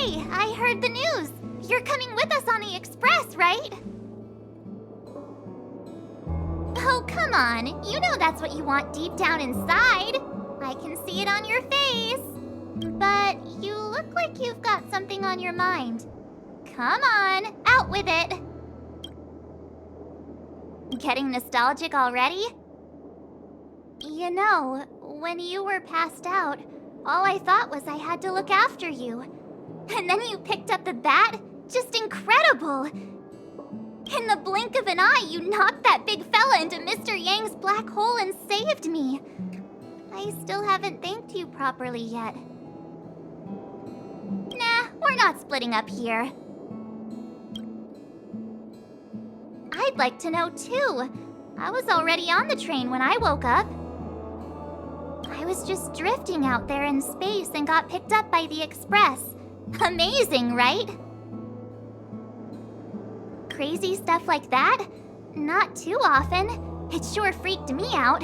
Hey, I heard the news. You're coming with us on the express, right? Oh, come on. You know that's what you want deep down inside. I can see it on your face. But you look like you've got something on your mind. Come on, out with it. Getting nostalgic already? You know, when you were passed out, all I thought was I had to look after you. And then you picked up the bat? Just incredible! In the blink of an eye, you knocked that big fella into Mr. Yang's black hole and saved me. I still haven't thanked you properly yet. Nah, we're not splitting up here. I'd like to know too. I was already on the train when I woke up. I was just drifting out there in space and got picked up by the express. Amazing, right? Crazy stuff like that? Not too often. It sure freaked me out.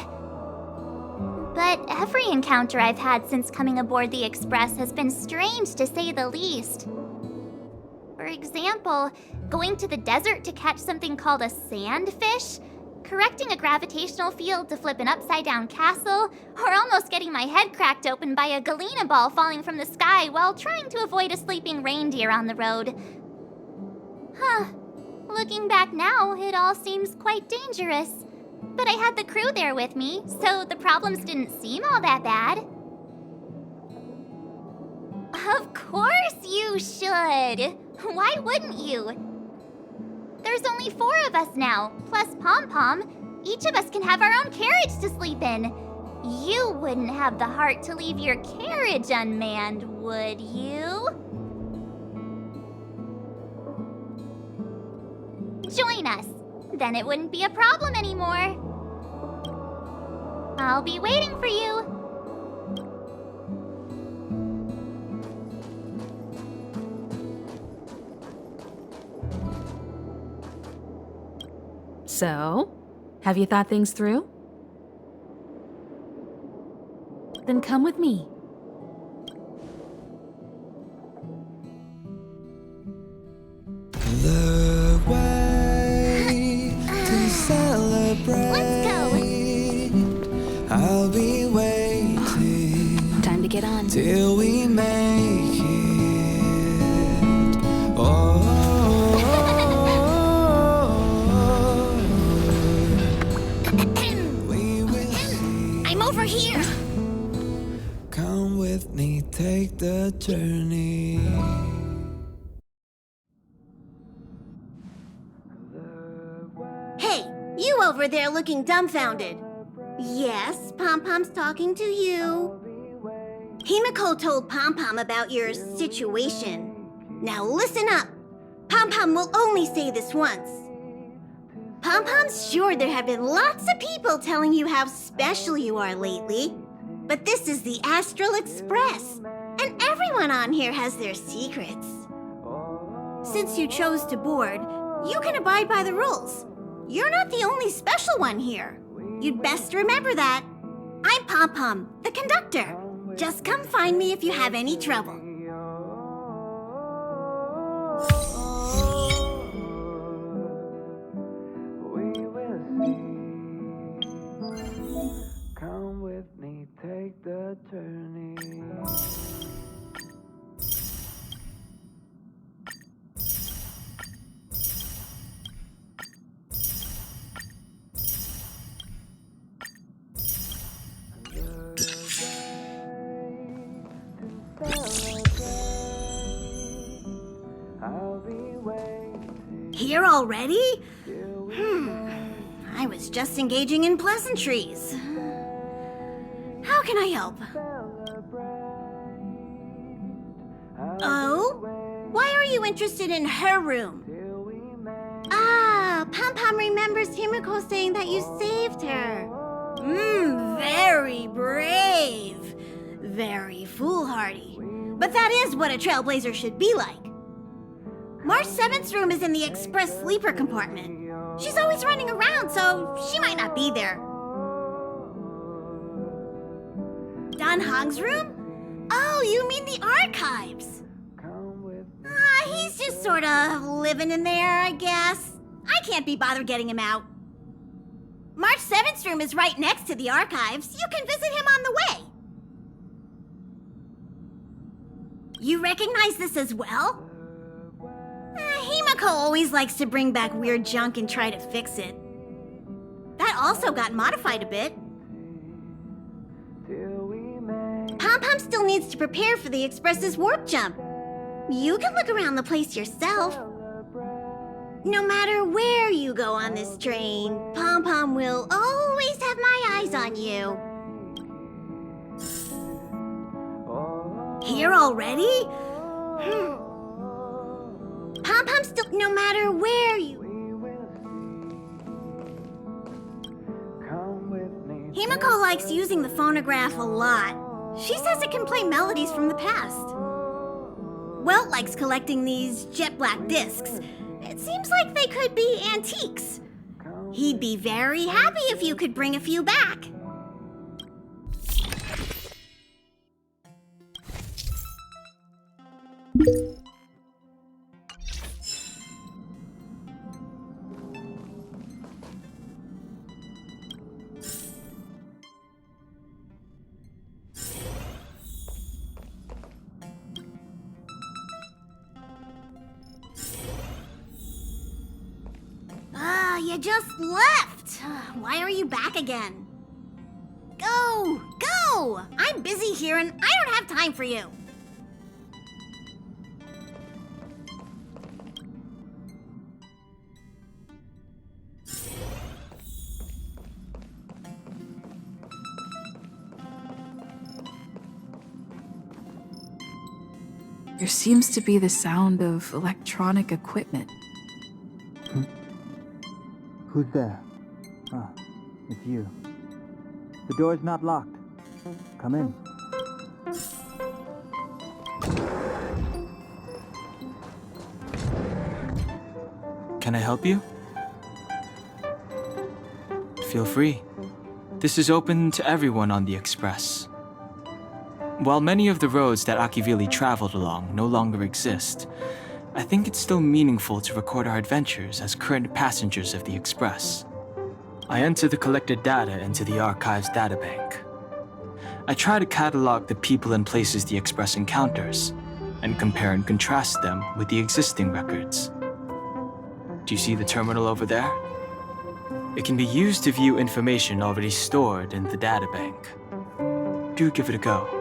But every encounter I've had since coming aboard the express has been strange to say the least. For example, going to the desert to catch something called a sandfish, correcting a gravitational field to flip an upside-down castle, or almost getting my head cracked open by a galena ball falling from the sky while trying to avoid a sleeping reindeer on the road. Huh. Looking back now, it all seems quite dangerous. But I had the crew there with me, so the problems didn't seem all that bad. Of course you should! Why wouldn't you? There's only 4 of us now, plus Pom-Pom. Each of us can have our own carriage to sleep in. You wouldn't have the heart to leave your carriage unmanned, would you? Join us. Then it wouldn't be a problem anymore. I'll be waiting for you. So, have you thought things through? Then come with me. The way to celebrate. Let's go. I'll be waiting Time to get on. till we make it. Oh, we will see. I'm over here. Come with me, take the journey. Hey, you over there looking dumbfounded. Yes, Pom-Pom's talking to you. Himiko told Pom-Pom about your situation. Now listen up. Pom-Pom will only say this once. Pom-Pom's sure there have been lots of people telling you how special you are lately. But this is the Astral Express, and everyone on here has their secrets. Since you chose to board, you can abide by the rules. You're not the only special one here. You'd best remember that. I'm Pom-Pom, the conductor. Just come find me if you have any trouble. We will see. Come with me, take the journey. Here already? I was just engaging in pleasantries. How can I help? Oh? Why are you interested in her room? Ah, Pom-Pom remembers Himiko saying that you saved her. Very brave. Very foolhardy. But that is what a trailblazer should be like. March 7th's room is in the express sleeper compartment. She's always running around, so she might not be there. Dan Hong's room? Oh, you mean the archives? just sort of living in there, I guess. I can't be bothered getting him out. March 7th's room is right next to the archives. You can visit him on the way. You recognize this as well? Himiko always likes to bring back weird junk and try to fix it. That also got modified a bit. Pom-Pom still needs to prepare for the Express's warp jump. You can look around the place yourself. No matter where you go on this train, Pom-Pom will always have my eyes on you. Here already? Pom-Pom still, no matter where you... Himiko likes using the phonograph a lot. She says it can play melodies from the past. Welt likes collecting these jet black discs. It seems like they could be antiques. He'd be very happy if you could bring a few back. You just left. Why are you back again? Go! Go! I'm busy here and I don't have time for you. There seems to be the sound of electronic equipment. Who's there? Ah, it's you. The door's not locked. Come in. Can I help you? Feel free. This is open to everyone on the Express. While many of the roads that Akivili traveled along no longer exist, I think it's still meaningful to record our adventures as current passengers of the Express. I enter the collected data into the Archives databank. I try to catalog the people and places the Express encounters, and compare and contrast them with the existing records. Do you see the terminal over there? It can be used to view information already stored in the databank. Do give it a go.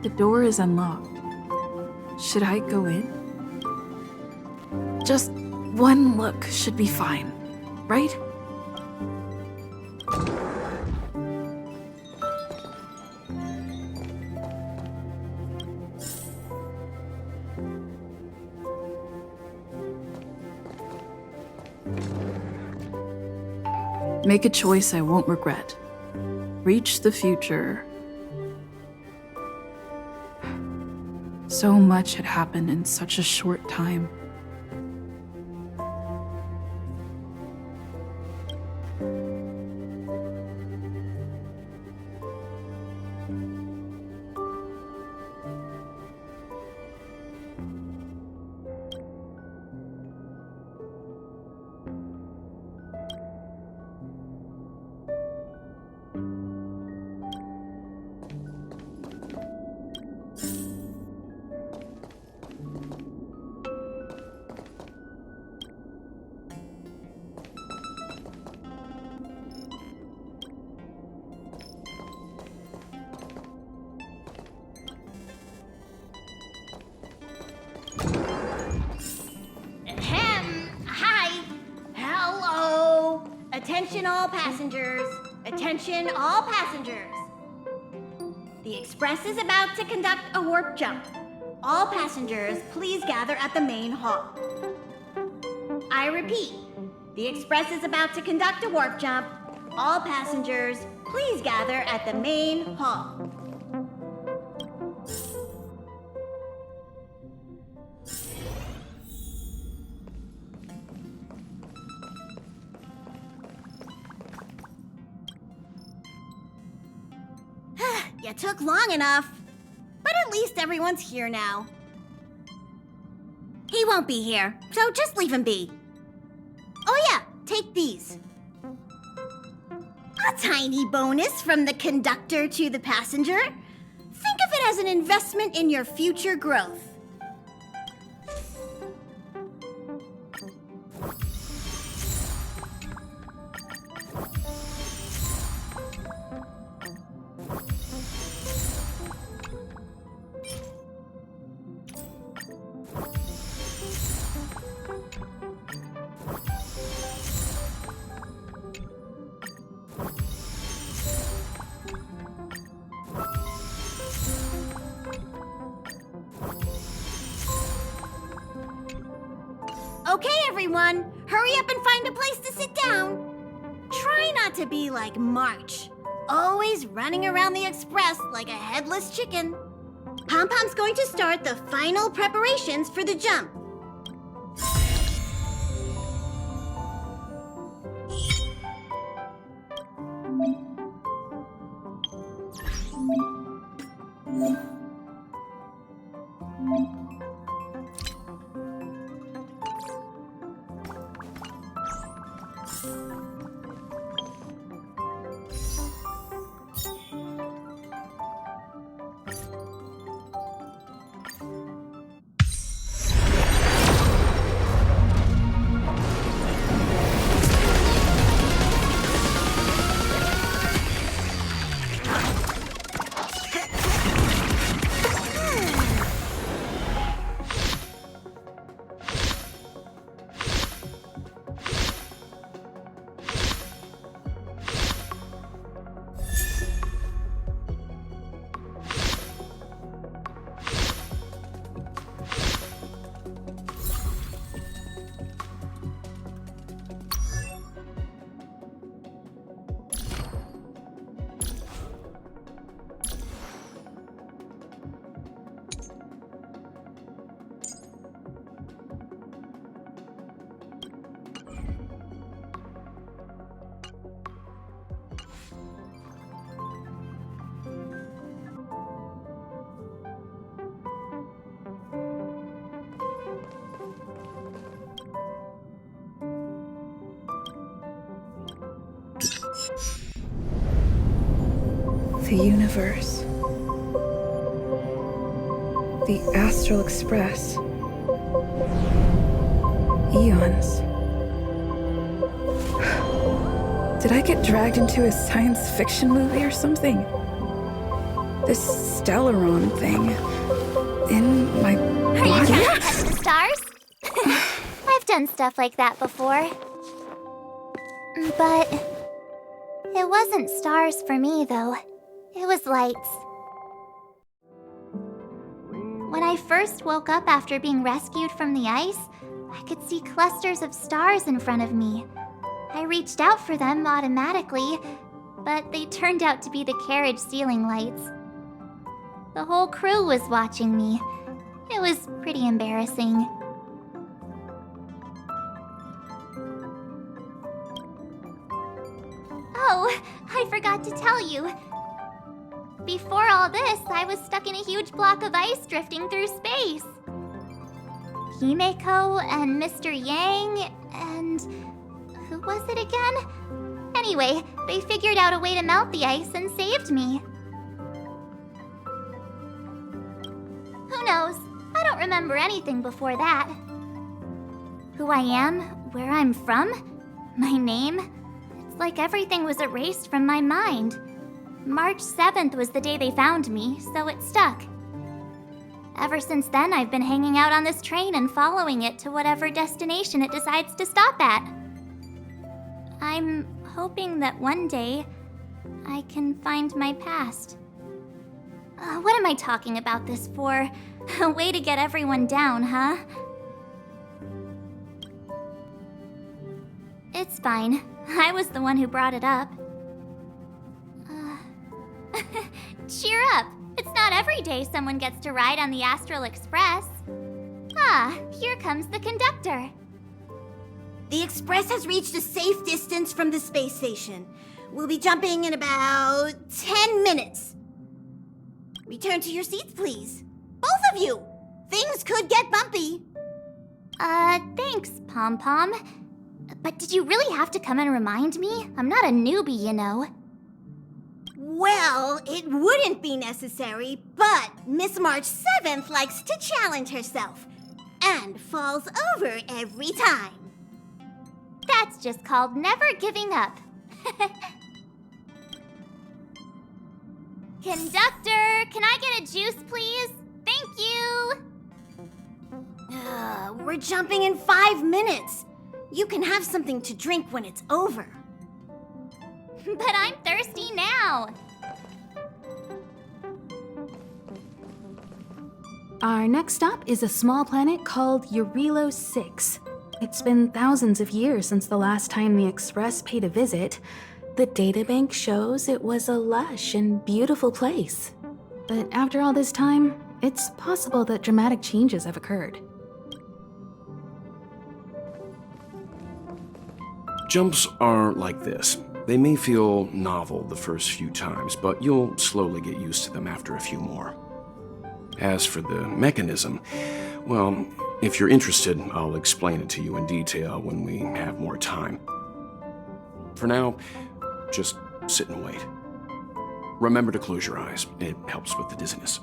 The door is unlocked. Should I go in? Just one look should be fine, right? Make a choice I won't regret. Reach the future. So much had happened in such a short time. Attention all passengers. Attention all passengers. The Express is about to conduct a warp jump. All passengers, please gather at the main hall. I repeat, the Express is about to conduct a warp jump. All passengers, please gather at the main hall. You took long enough. But at least everyone's here now. He won't be here, so just leave him be. Oh yeah, take these. A tiny bonus from the conductor to the passenger. Think of it as an investment in your future growth. Okay, everyone, hurry up and find a place to sit down. Try not to be like March, always running around the Express like a headless chicken. Pom-Pom's going to start the final preparations for the jump. The universe. The Astral Express. Eons. Did I get dragged into a science fiction movie or something? This Stellaron thing in my Are you body? trying to touch the stars? I've done stuff like that before. But it wasn't stars for me, though. It was lights. When I first woke up after being rescued from the ice, I could see clusters of stars in front of me. I reached out for them automatically, but they turned out to be the carriage ceiling lights. The whole crew was watching me. It was pretty embarrassing. Oh, I forgot to tell you. Before all this, I was stuck in a huge block of ice drifting through space. Himeko and Mr. Yang and... who was it again? Anyway, they figured out a way to melt the ice and saved me. Who knows? I don't remember anything before that. Who I am, where I'm from, my name, it's like everything was erased from my mind. March 7th was the day they found me, so it stuck. Ever since then, I've been hanging out on this train and following it to whatever destination it decides to stop at. I'm hoping that one day I can find my past. What am I talking about this for? A way to get everyone down, huh? It's fine. I was the one who brought it up. Cheer up! It's not every day someone gets to ride on the Astral Express. Ah, here comes the conductor. The Express has reached a safe distance from the space station. We'll be jumping in about 10 minutes. Return to your seats, please. Both of you! Things could get bumpy. Thanks, Pom Pom. But did you really have to come and remind me? I'm not a newbie, you know. Well, it wouldn't be necessary, but Miss March 7th likes to challenge herself and falls over every time. That's just called never giving up. Conductor, can I get a juice, please? Thank you! We're jumping in 5 minutes. You can have something to drink when it's over. But I'm thirsty now. Our next stop is a small planet called Eurilo 6. It's been thousands of years since the last time the Express paid a visit. The databank shows it was a lush and beautiful place. But after all this time, it's possible that dramatic changes have occurred. Jumps are like this. They may feel novel the first few times, but you'll slowly get used to them after a few more. As for the mechanism, well, if you're interested, I'll explain it to you in detail when we have more time. For now, just sit and wait. Remember to close your eyes. It helps with the dizziness.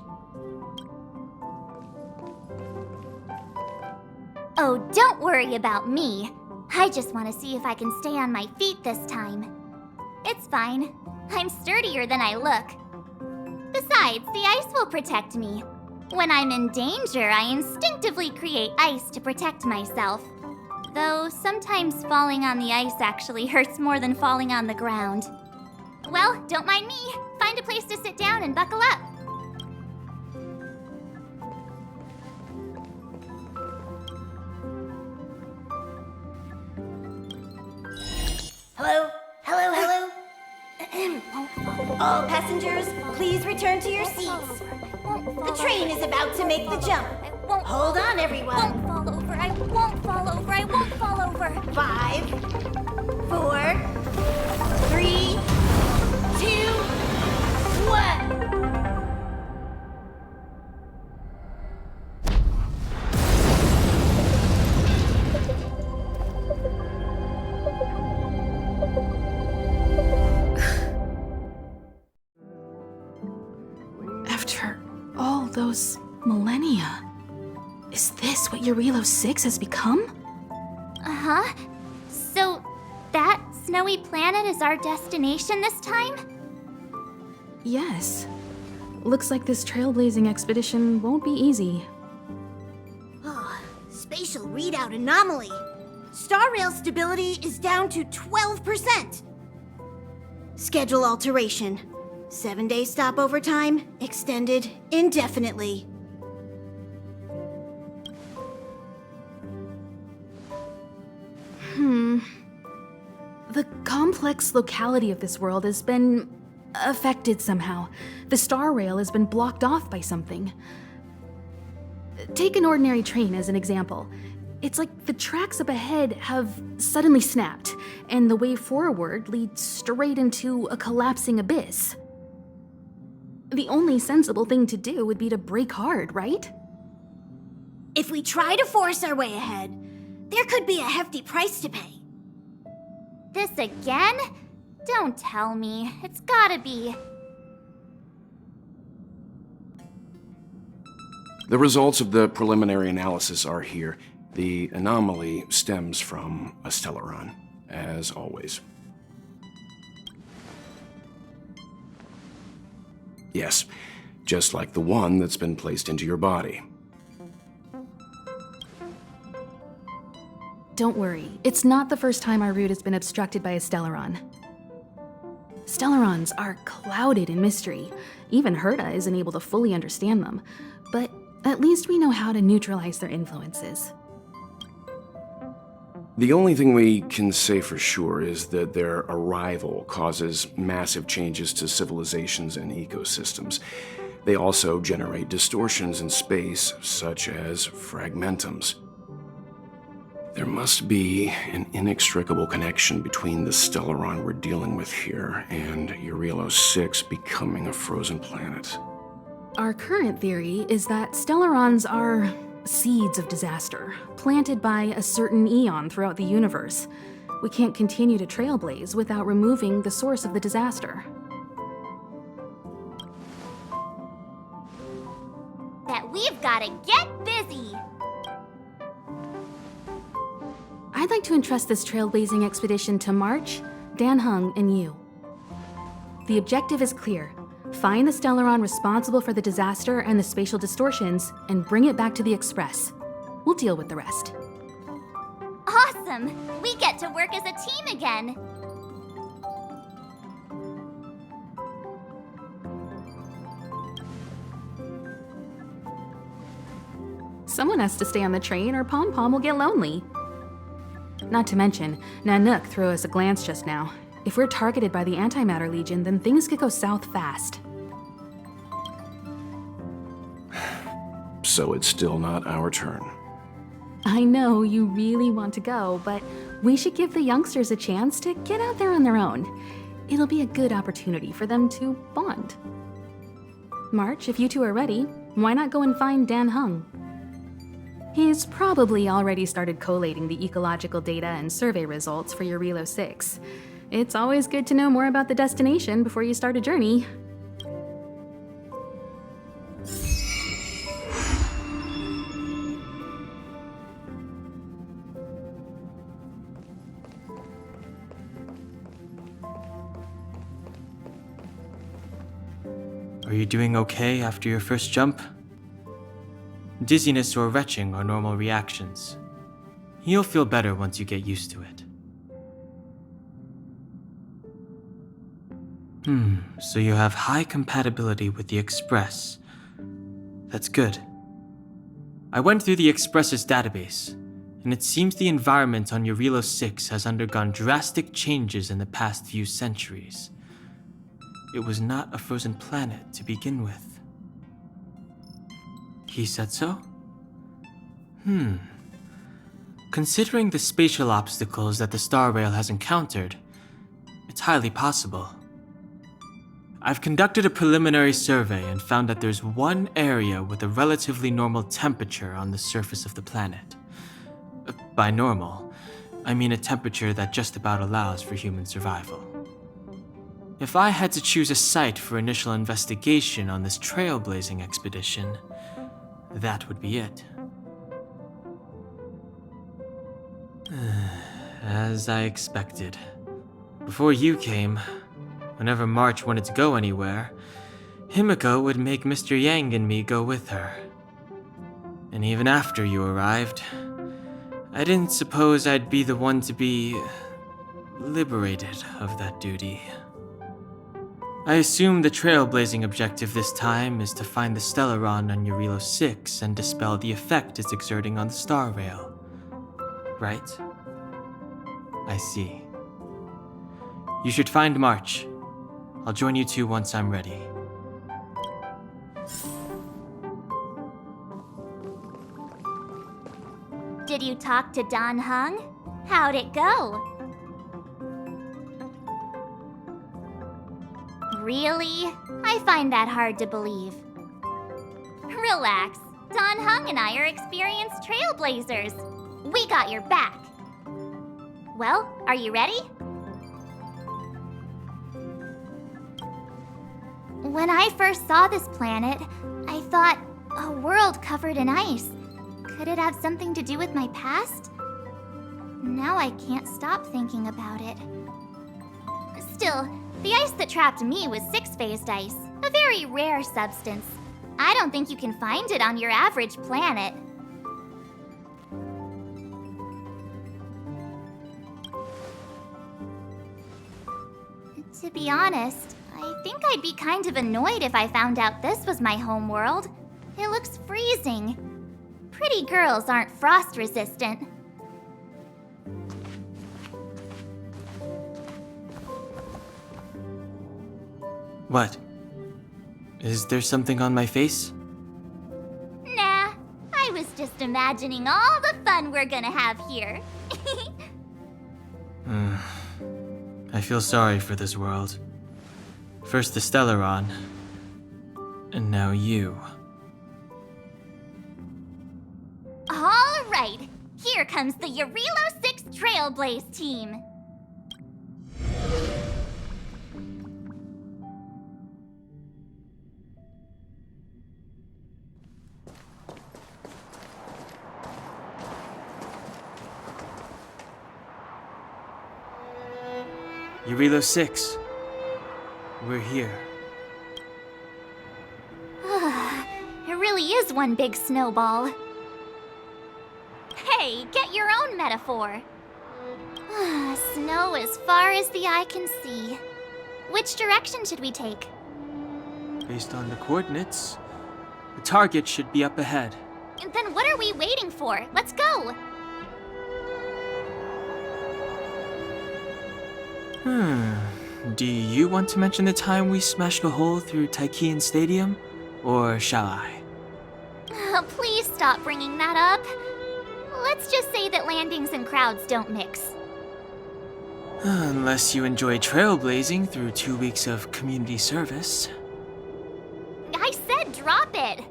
Oh, don't worry about me. I just want to see if I can stay on my feet this time. It's fine. I'm sturdier than I look. Besides, the ice will protect me. When I'm in danger, I instinctively create ice to protect myself. Though sometimes falling on the ice actually hurts more than falling on the ground. Well, don't mind me. Find a place to sit down and buckle up. Hello? Hello, hello? All passengers, please return to your seats. The train is about to make the jump. Hold on, I everyone. won't fall over. I won't fall over. I won't fall over. 5, 4, 3, 2, 1. After all those millennia, is this what Eurilo 6 has become? Uh-huh. So, that snowy planet is our destination this time? Yes. Looks like this trailblazing expedition won't be easy. Oh, spatial readout anomaly. Star rail stability is down to 12%. Schedule alteration. 7-day stopover time extended indefinitely. The complex locality of this world has been affected somehow. The star rail has been blocked off by something. Take an ordinary train as an example. It's like the tracks up ahead have suddenly snapped, and the way forward leads straight into a collapsing abyss. The only sensible thing to do would be to brake hard, right? If we try to force our way ahead, there could be a hefty price to pay. This again? Don't tell me. It's gotta be. The results of the preliminary analysis are here. The anomaly stems from a stellaron, as always. Yes, just like the one that's been placed into your body. Don't worry, it's not the first time our route has been obstructed by a Stellaron. Stellarons are clouded in mystery. Even Herta isn't able to fully understand them. But at least we know how to neutralize their influences. The only thing we can say for sure is that their arrival causes massive changes to civilizations and ecosystems. They also generate distortions in space, such as fragmentums. There must be an inextricable connection between the Stellaron we're dealing with here and Eurelos 6 becoming a frozen planet. Our current theory is that Stellarons are seeds of disaster, planted by a certain eon throughout the universe. We can't continue to trailblaze without removing the source of the disaster. That we've gotta get busy! I'd like to entrust this trailblazing expedition to March, Dan Heng, and you. The objective is clear. Find the Stellaron responsible for the disaster and the spatial distortions, and bring it back to the Express. We'll deal with the rest. Awesome! We get to work as a team again! Someone has to stay on the train or Pom Pom will get lonely. Not to mention, Nanook threw us a glance just now. If we're targeted by the Antimatter Legion, then things could go south fast. So it's still not our turn. I know you really want to go, but we should give the youngsters a chance to get out there on their own. It'll be a good opportunity for them to bond. March, if you two are ready, why not go and find Dan Heng? He's probably already started collating the ecological data and survey results for Eurelos 6. It's always good to know more about the destination before you start a journey. Are you doing okay after your first jump? Dizziness or retching are normal reactions. You'll feel better once you get used to it. So you have high compatibility with the Express. That's good. I went through the Express's database, and it seems the environment on Eurelos 6 has undergone drastic changes in the past few centuries. It was not a frozen planet to begin with. He said so? Considering the spatial obstacles that the Star Rail has encountered, it's highly possible. I've conducted a preliminary survey and found that there's one area with a relatively normal temperature on the surface of the planet. By normal, I mean a temperature that just about allows for human survival. If I had to choose a site for initial investigation on this trailblazing expedition, that would be it. As I expected. Before you came, whenever March wanted to go anywhere, Himiko would make Mr. Yang and me go with her. And even after you arrived, I didn't suppose I'd be the one to be liberated of that duty. I assume the trailblazing objective this time is to find the Stellaron on Eurelos 6 and dispel the effect it's exerting on the Star Rail. Right? I see. You should find March. I'll join you two once I'm ready. Did you talk to Dan Heng? How'd it go? Really? I find that hard to believe. Relax. Dan Heng and I are experienced trailblazers. We got your back. Well, are you ready? When I first saw this planet, I thought, a world covered in ice. Could it have something to do with my past? Now I can't stop thinking about it. Still, the ice that trapped me was six-phased ice, a very rare substance. I don't think you can find it on your average planet. To be honest, I think I'd be kind of annoyed if I found out this was my home world. It looks freezing. Pretty girls aren't frost resistant. What? Is there something on my face? Nah, I was just imagining all the fun we're gonna have here. I feel sorry for this world. First the Stellaron, and now you. All right, here comes the Eurilo 6 Trailblaze team. Eurilo 6. We're here. It really is one big snowball. Hey, get your own metaphor. Snow as far as the eye can see. Which direction should we take? Based on the coordinates, the target should be up ahead. Then what are we waiting for? Let's go! Do you want to mention the time we smashed a hole through Taikian Stadium? Or shall I? Please stop bringing that up. Let's just say that landings and crowds don't mix. Unless you enjoy trailblazing through 2 weeks of community service. I said drop it!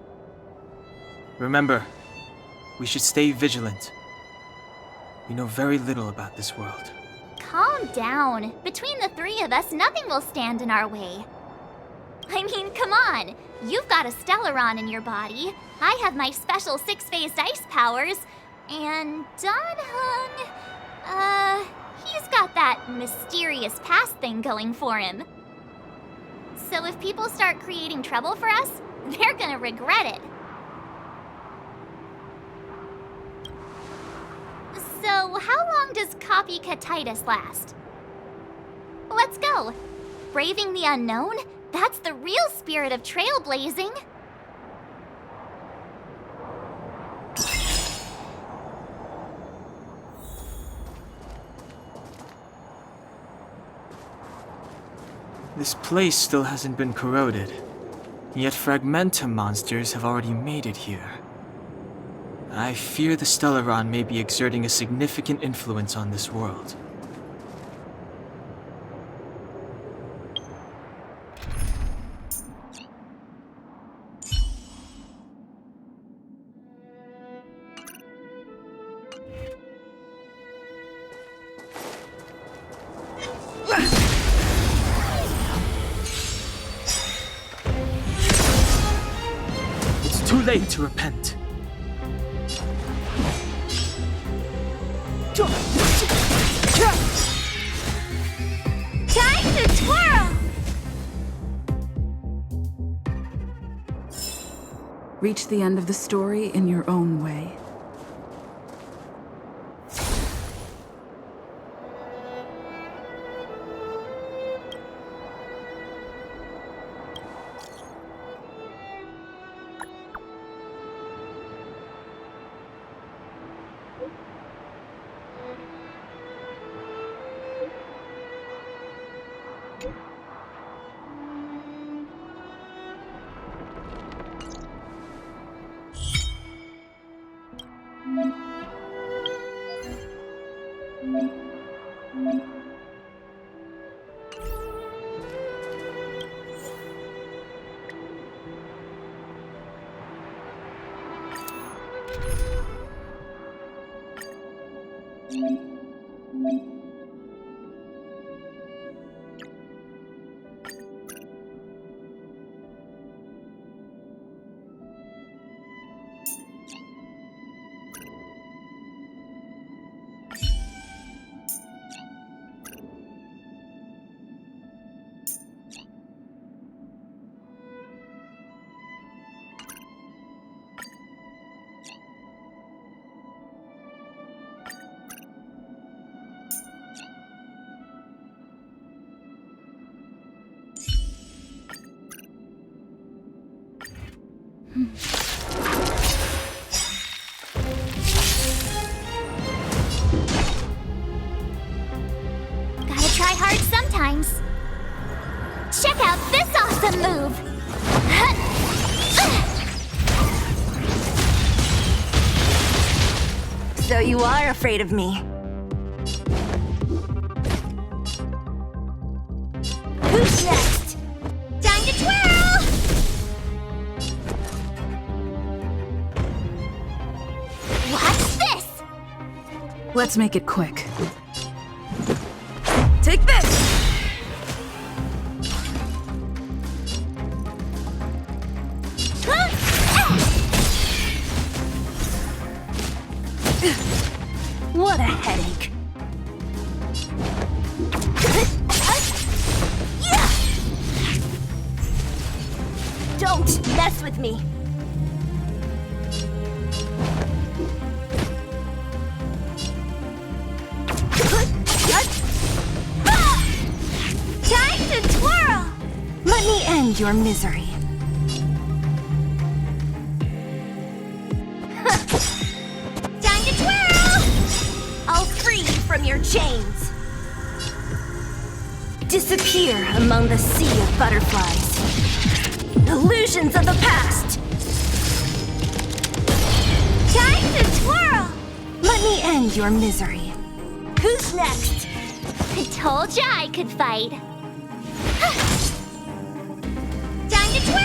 Remember, we should stay vigilant. We know very little about this world. Calm down. Between the three of us, nothing will stand in our way. I mean, come on. You've got a Stellaron in your body. I have my special 6-phased ice powers. And Dan-hung, he's got that mysterious past thing going for him. So if people start creating trouble for us, they're gonna regret it. So how long does copycatitis last? Let's go. Braving the unknown? That's the real spirit of trailblazing. This place still hasn't been corroded, yet Fragmentum monsters have already made it here. I fear the Stellaron may be exerting a significant influence on this world. It's too late to repent. Time to twirl! Reach the end of the story in your own way. Gotta try hard sometimes. Check out this awesome move! So you are afraid of me. Who's next? Time to twirl! What's this? Let's make it quick. Take this! What a headache. Don't mess with me. Time to twirl! Let me end your misery. Time to twirl! I'll free you from your chains. Disappear among the sea of butterflies. Illusions of the past. Time to twirl! Let me end your misery. Who's next? I told ya I could fight. Time to twirl!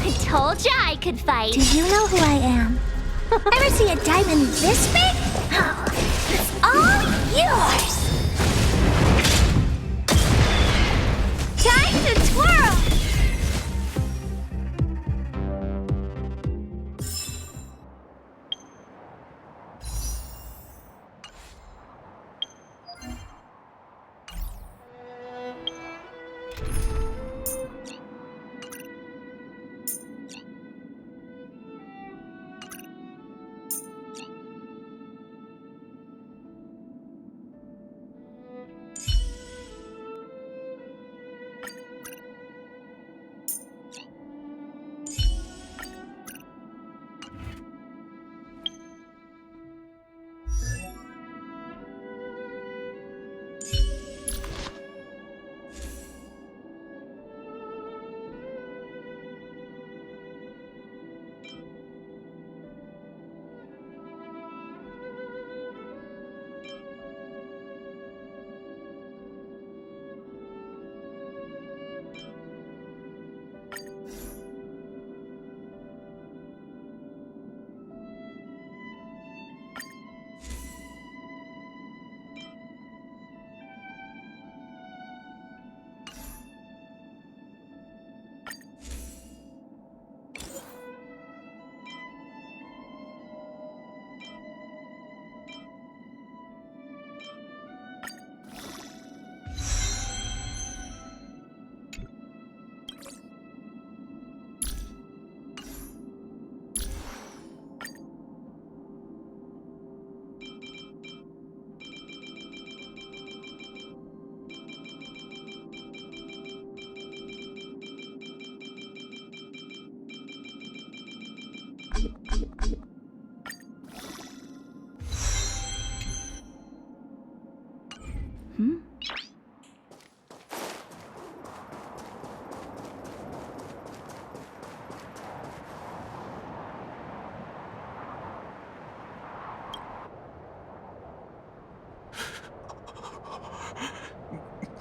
I told ya I could fight. Do you know who I am? Ever see a diamond this big? Oh, it's all yours! Time to twirl!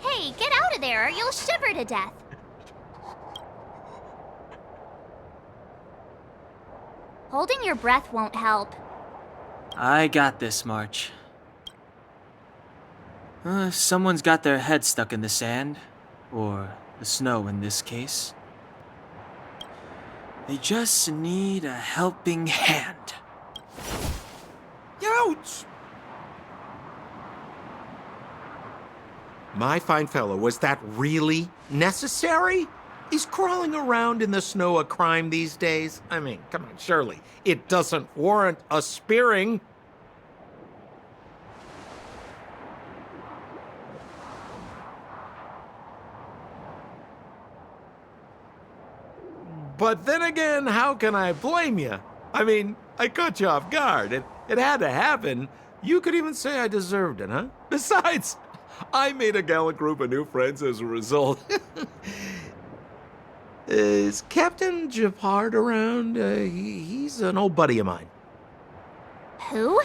Hey, get out of there or you'll shiver to death. Holding your breath won't help. I got this, March. Someone's got their head stuck in the sand, or the snow in this case. They just need a helping hand. Ouch! My fine fellow, was that really necessary? Is crawling around in the snow a crime these days? I mean, come on, surely. It doesn't warrant a spearing. But then again, how can I blame you? I mean, I caught you off guard. It had to happen. You could even say I deserved it, huh? Besides, I made a gallant group of new friends as a result. Is Captain Japard around? He's an old buddy of mine. Who?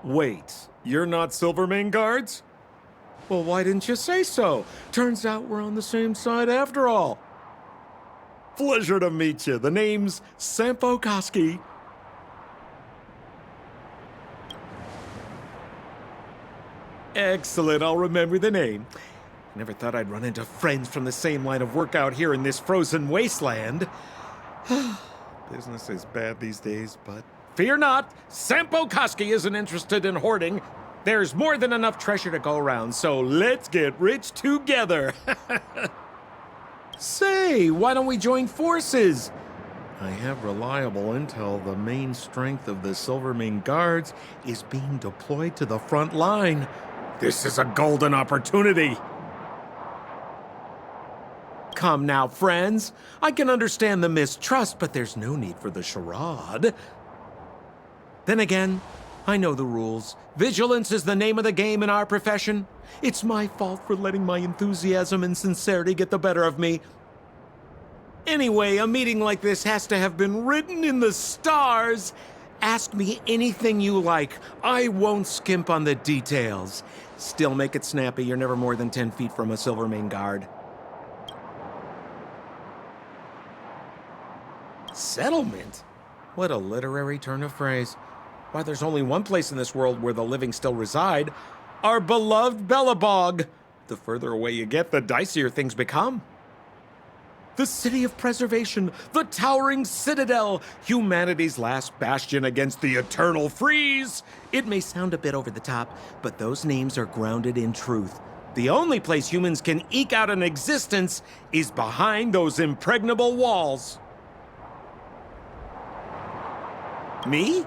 Wait, you're not Silvermane Guards? Well, why didn't you say so? Turns out we're on the same side after all. Pleasure to meet you. The name's Sampo Koski. Excellent, I'll remember the name. Never thought I'd run into friends from the same line of work out here in this frozen wasteland. Business is bad these days, but fear not, Sampo Koski isn't interested in hoarding. There's more than enough treasure to go around, so let's get rich together. Say, why don't we join forces? I have reliable intel the main strength of the Silvermane Guards is being deployed to the front line. This is a golden opportunity. Come now, friends. I can understand the mistrust, but there's no need for the charade. Then again, I know the rules. Vigilance is the name of the game in our profession. It's my fault for letting my enthusiasm and sincerity get the better of me. Anyway, a meeting like this has to have been written in the stars. Ask me anything you like. I won't skimp on the details. Still make it snappy. You're never more than 10 feet from a Silvermane Guard. Settlement? What a literary turn of phrase. Why, there's only one place in this world where the living still reside. Our beloved Bellabog. The further away you get, the dicier things become. The city of preservation, the towering citadel, humanity's last bastion against the eternal freeze. It may sound a bit over the top, but those names are grounded in truth. The only place humans can eke out an existence is behind those impregnable walls. Me?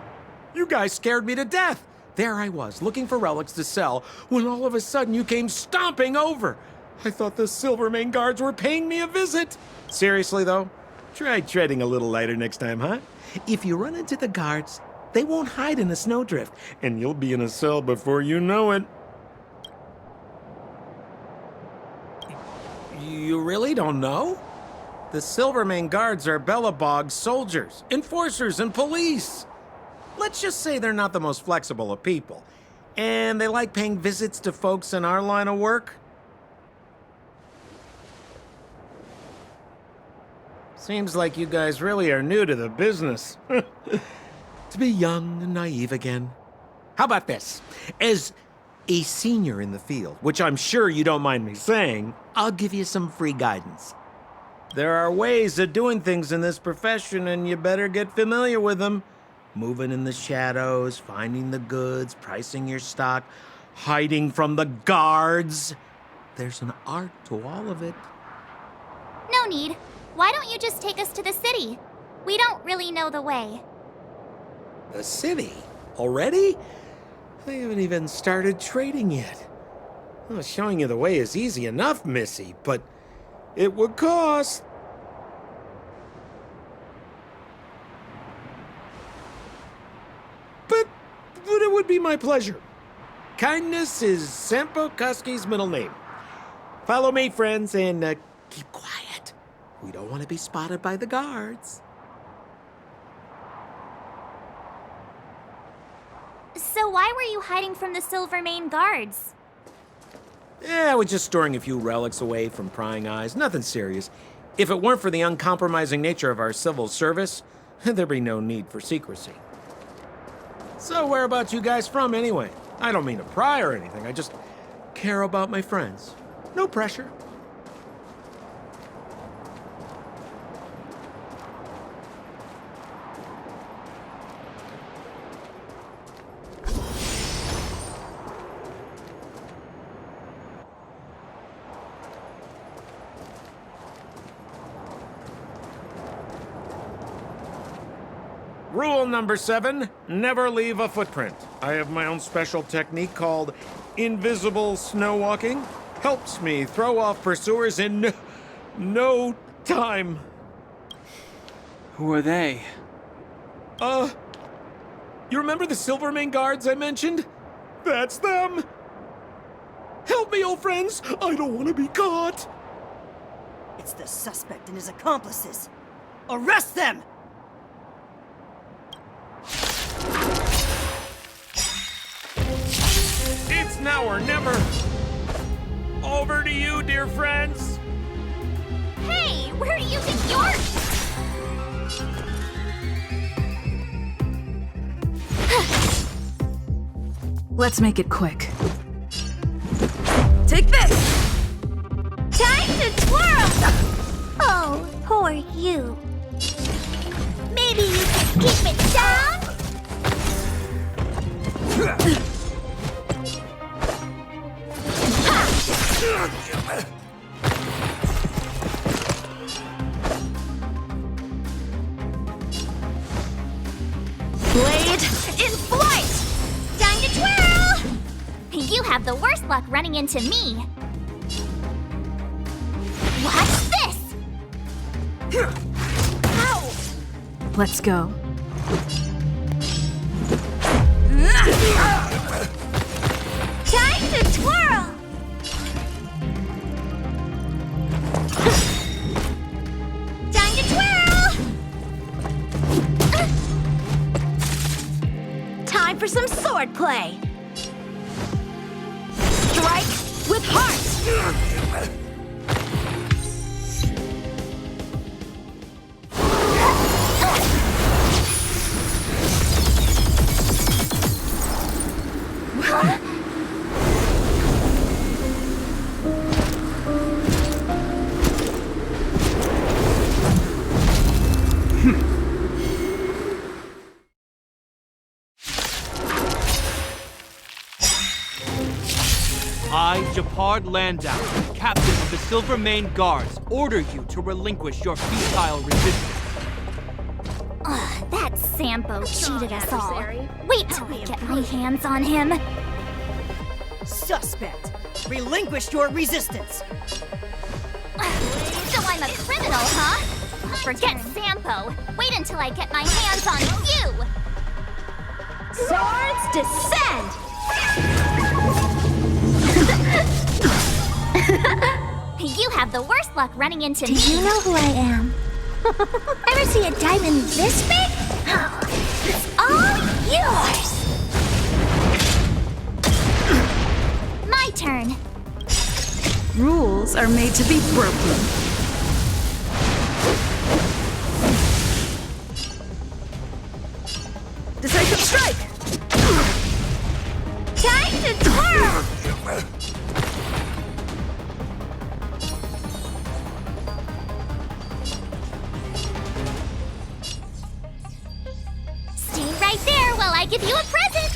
You guys scared me to death. There I was, looking for relics to sell, when all of a sudden you came stomping over. I thought the Silvermane Guards were paying me a visit. Seriously, though, try treading a little lighter next time, huh? If you run into the guards, they won't hide in a snowdrift, and you'll be in a cell before you know it. You really don't know? The Silvermane Guards are Bellabog's soldiers, enforcers, and police. Let's just say they're not the most flexible of people, and they like paying visits to folks in our line of work. Seems like you guys really are new to the business. To be young and naive again. How about this? As a senior in the field, which I'm sure you don't mind me saying, I'll give you some free guidance. There are ways of doing things in this profession, and you better get familiar with them. Moving in the shadows, finding the goods, pricing your stock, hiding from the guards. There's an art to all of it. No need. Why don't you just take us to the city? We don't really know the way. The city? Already? They haven't even started trading yet. Well, showing you the way is easy enough, Missy, but it would cost. But it would be my pleasure. Kindness is Sampo Koski's middle name. Follow me, friends, and keep quiet. We don't want to be spotted by the guards. So why were you hiding from the Silvermane Guards? Yeah, we're just storing a few relics away from prying eyes. Nothing serious. If it weren't for the uncompromising nature of our civil service, there'd be no need for secrecy. So whereabouts you guys from, anyway? I don't mean to pry or anything, I just care about my friends. No pressure. Rule number 7, never leave a footprint. I have my own special technique called invisible snow walking. Helps me throw off pursuers in no time. Who are they? You remember the Silvermane guards I mentioned? That's them! Help me, old friends! I don't want to be caught! It's the suspect and his accomplices. Arrest them! It's now or never! Over to you, dear friends! Hey, where do you think you're... Let's make it quick. Take this! Time to twirl! Oh, poor you. Maybe you can keep it down? Blade in flight! Time to twirl! You have the worst luck running into me. Watch this! Ow! Let's go. Time to twirl! Time to twirl! Time for some swordplay! Strike with heart! I, Japard Landau, captain of the Silvermane Guards, order you to relinquish your futile resistance. That Sampo cheated us all. Wait till I get my hands on him. Suspect, relinquish your resistance! So I'm a criminal, huh? Forget Sampo. Wait until I get my hands on you! Swords descend! You have the worst luck running into me. Do you know who I am? Ever see a diamond this big? It's all yours! My turn. Rules are made to be broken. Decisive strike! Time to twirl! Stay right there while I give you a present!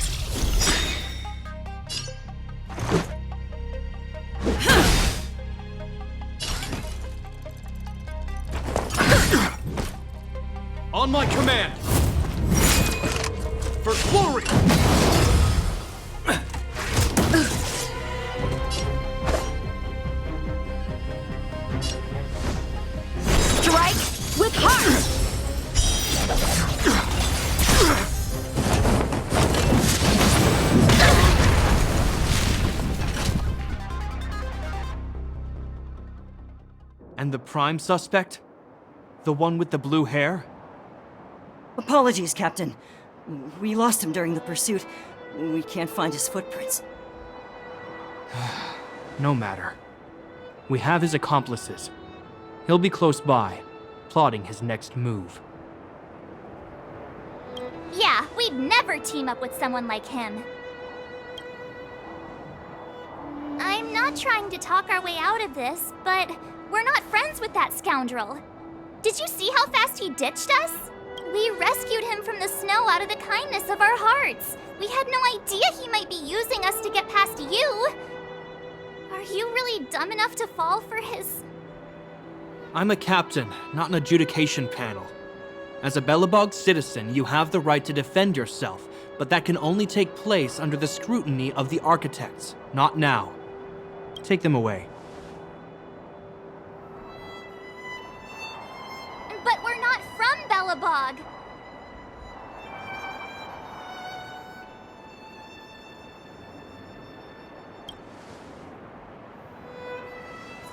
On my command! For glory! Strike with heart! And the prime suspect? The one with the blue hair? Apologies, Captain. We lost him during the pursuit. We can't find his footprints. No matter. We have his accomplices. He'll be close by, plotting his next move. Yeah, we'd never team up with someone like him. I'm not trying to talk our way out of this, but we're not friends with that scoundrel. Did you see how fast he ditched us? We rescued him from the snow out of the kindness of our hearts. We had no idea he might be using us to get past you. Are you really dumb enough to fall for his... I'm a captain, not an adjudication panel. As a Belobog citizen, you have the right to defend yourself, but that can only take place under the scrutiny of the architects, not now. Take them away. But we're not from Belobog.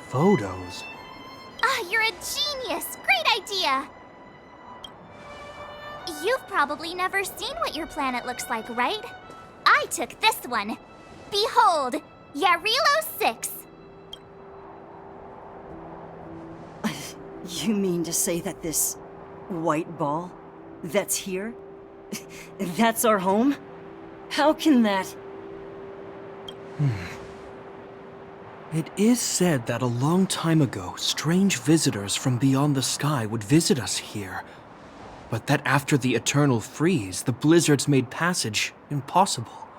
Photos? Ah, you're a genius! Great idea! You've probably never seen what your planet looks like, right? I took this one. Behold, Yarilo 6. You mean to say that this white ball that's here, that's our home? How can that... It is said that a long time ago, strange visitors from beyond the sky would visit us here. But that after the eternal freeze, the blizzards made passage impossible.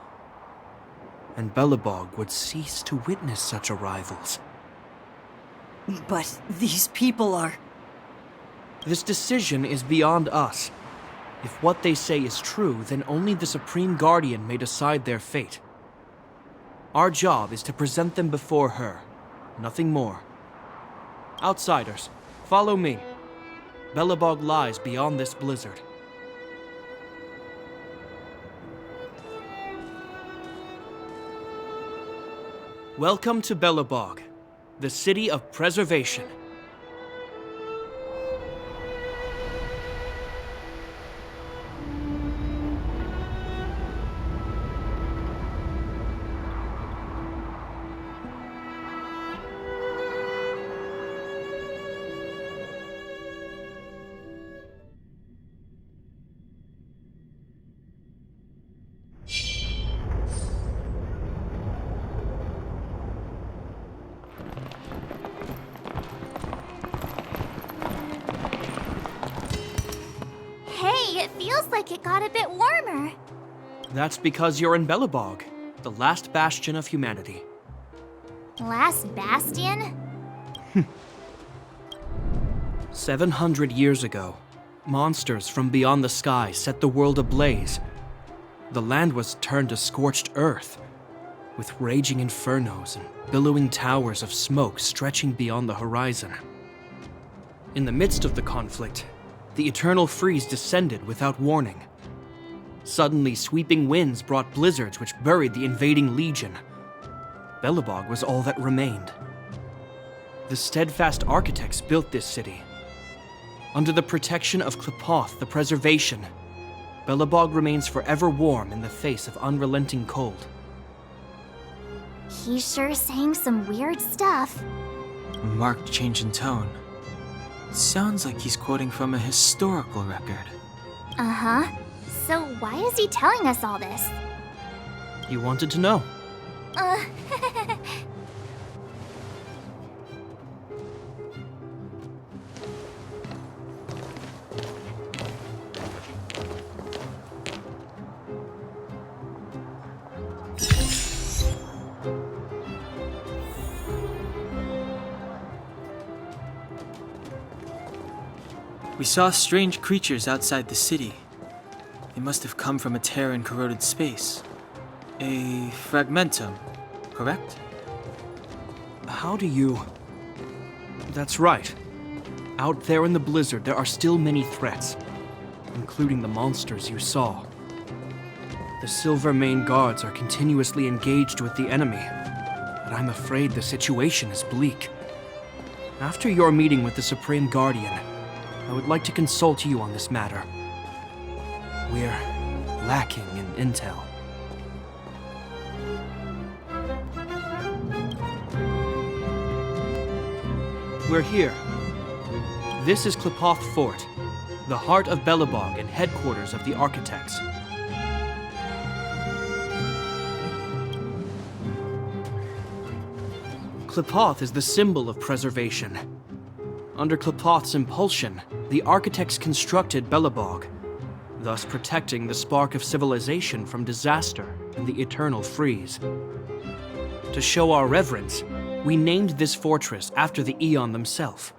And Belobog would cease to witness such arrivals. But these people are... This decision is beyond us. If what they say is true, then only the Supreme Guardian may decide their fate. Our job is to present them before her, nothing more. Outsiders, follow me. Belobog lies beyond this blizzard. Welcome to Belobog, the city of preservation. Hey, it feels like it got a bit warmer. That's because you're in Belobog, the last bastion of humanity. Last bastion? 700 years ago, monsters from beyond the sky set the world ablaze. The land was turned to scorched earth, with raging infernos and billowing towers of smoke stretching beyond the horizon. In the midst of the conflict, the eternal freeze descended without warning. Suddenly, sweeping winds brought blizzards which buried the invading legion. Belobog was all that remained. The steadfast architects built this city. Under the protection of Klipoth, the preservation, Belobog remains forever warm in the face of unrelenting cold. He's sure saying some weird stuff. A marked change in tone. Sounds like he's quoting from a historical record. Uh-huh. So why is he telling us all this? You wanted to know. Uh... We saw strange creatures outside the city. They must have come from a tear in corroded space. A fragmentum, correct? How do you... That's right. Out there in the blizzard, there are still many threats, including the monsters you saw. The Silvermane guards are continuously engaged with the enemy, but I'm afraid the situation is bleak. After your meeting with the Supreme Guardian, I would like to consult you on this matter. We're lacking in intel. We're here, This is Klipoth Fort, the heart of Belobog and headquarters of the Architects. Klipoth is the symbol of preservation. Under Klipoth's impulsion, the Architects constructed Belobog, thus protecting the spark of civilization from disaster and the eternal freeze. To show our reverence, we named this fortress after the Aeon themselves.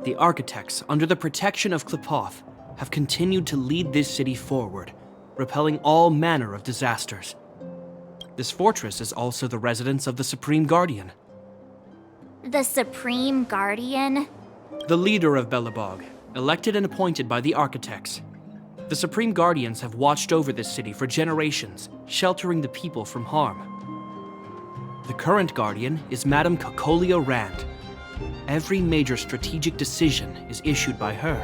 The Architects, under the protection of Klipoth, have continued to lead this city forward, repelling all manner of disasters. This fortress is also the residence of the Supreme Guardian. The Supreme Guardian? The leader of Belobog, elected and appointed by the Architects. The Supreme Guardians have watched over this city for generations, sheltering the people from harm. The current Guardian is Madame Cocolia Rand. Every major strategic decision is issued by her.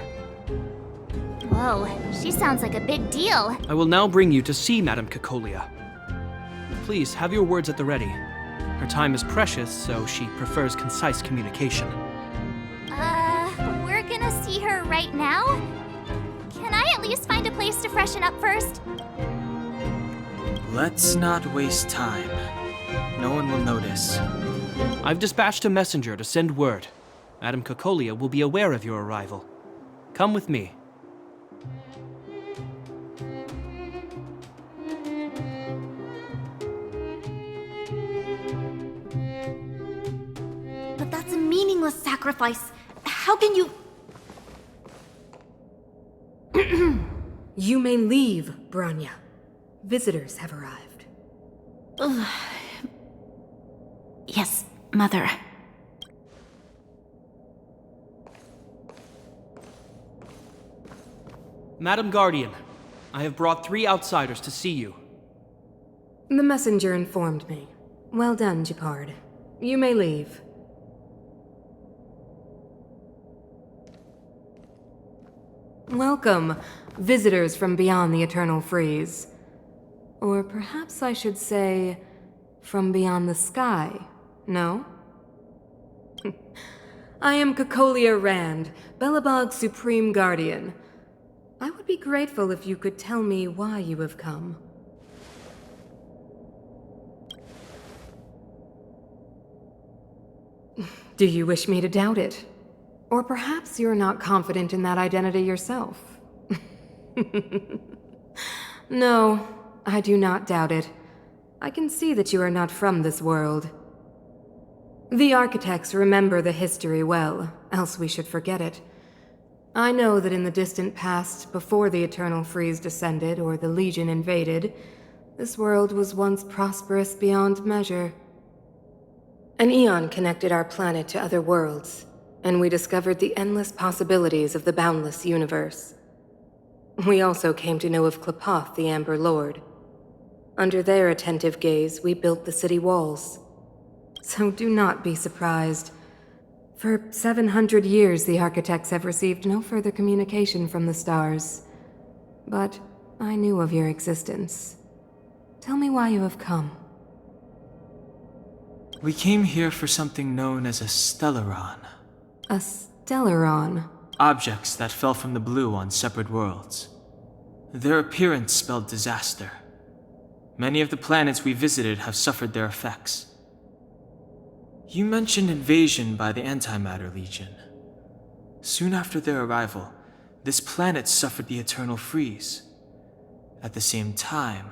Whoa, she sounds like a big deal. I will now bring you to see Madame Cocolia. Please, have your words at the ready. Her time is precious, so she prefers concise communication. We're gonna see her right now? Can I at least find a place to freshen up first? Let's not waste time. No one will notice. I've dispatched a messenger to send word. Madame Cocolia will be aware of your arrival. Come with me. But that's a meaningless sacrifice. How can you... You may leave, Branya. Visitors have arrived. Yes, Mother. Madam Guardian, I have brought 3 outsiders to see you. The messenger informed me. Well done, Gepard. You may leave. Welcome, visitors from beyond the Eternal Freeze. Or perhaps I should say, from beyond the sky, no? I am Cocolia Rand, Belobog's Supreme Guardian. I would be grateful if you could tell me why you have come. Do you wish me to doubt it? Or perhaps you're not confident in that identity yourself? No, I do not doubt it. I can see that you are not from this world. The Architects remember the history well, else we should forget it. I know that in the distant past, before the Eternal Freeze descended or the Legion invaded, this world was once prosperous beyond measure. An Aeon connected our planet to other worlds, and we discovered the endless possibilities of the boundless universe. We also came to know of Klipoth, the Amber Lord. Under their attentive gaze, we built the city walls. So do not be surprised. For 700 years, the Architects have received no further communication from the stars. But I knew of your existence. Tell me why you have come. We came here for something known as a Stellaron. A Stellaron? Objects that fell from the blue on separate worlds. Their appearance spelled disaster. Many of the planets we visited have suffered their effects. You mentioned invasion by the Antimatter Legion. Soon after their arrival, this planet suffered the Eternal Freeze. At the same time,